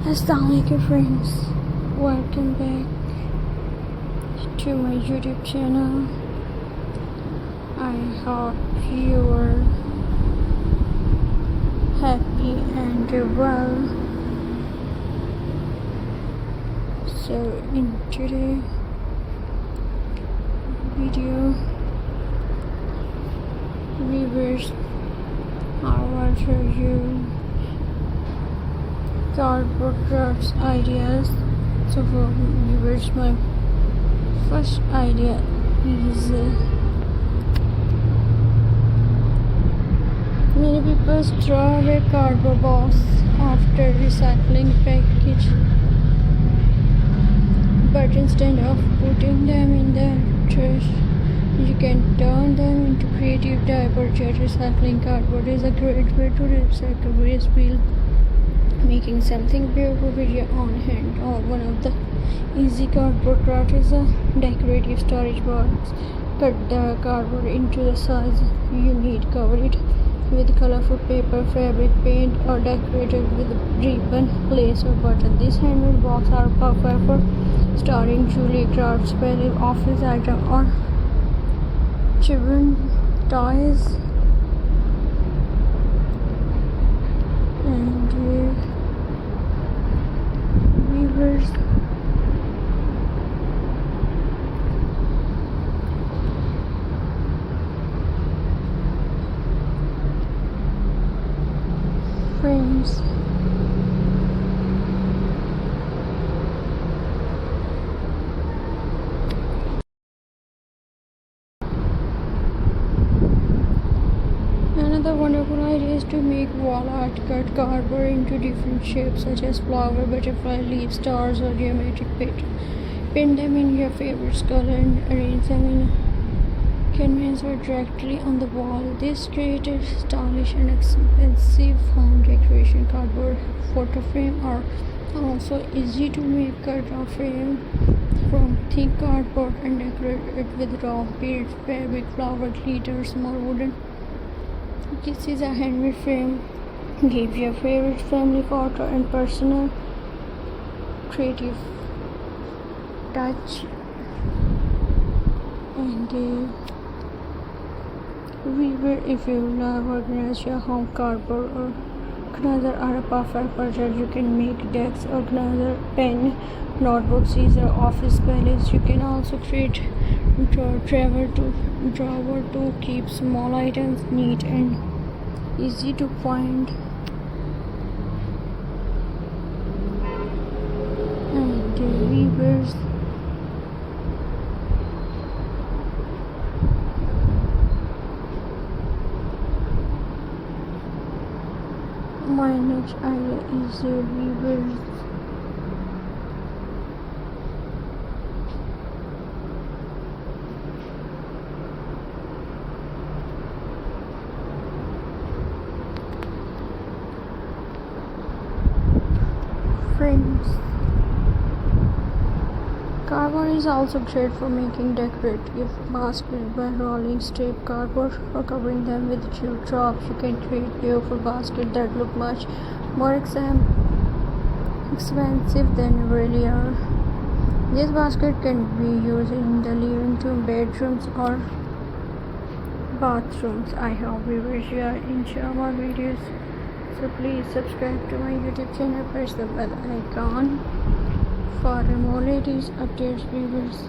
Assalamualaikum friends, welcome back to my YouTube channel. I hope you are happy and well. So in today's video, viewers, I will show you cardboard crafts ideas. So for viewers, my first idea is many people throw away cardboard box after recycling package, but instead of putting them in the trash, you can turn them into creative diaper jet. Recycling cardboard is a great way to recycle waste wheel, making something beautiful with your own hand. Or one of the easy cardboard craft is a decorative storage box. Cut the cardboard into the size you need, cover it with colorful paper, fabric, paint, or decorate it with ribbon, lace, or button. These handmade boxes are perfect for storing jewelry, crafts, value, office items, or children toys. And viewers, friends, another wonderful idea is to make wall art. Cut cardboard into different shapes such as flower, butterfly, leaf, stars, or geometric pattern. Paint them in your favorite color and arrange them in canvas or directly on the wall. This creates stylish and expensive home decoration. Cardboard photo frame are also easy to make. Cut a frame from thick cardboard and decorate it with raw beads, fabric, flower, glitter, small wooden. This is a handmade frame. Give your favorite family photo and personal creative touch. And if you love organize your home, cardboard or organizer are a perfect project. You can make decks, organizer, pen, notebook, scissor, office palettes. You can also create drawer to keep small items neat and easy to find. And weavers, my next idea is weavers. Friends, cardboard is also great for making decorative baskets by rolling strip cardboard or covering them with jewel drops. You can create beautiful baskets that look much more expensive than really are. This basket can be used in the living room, bedrooms, or bathrooms. I hope viewers you are enjoying my videos. So please subscribe to my YouTube channel, press the bell icon for more latest updates, viewers.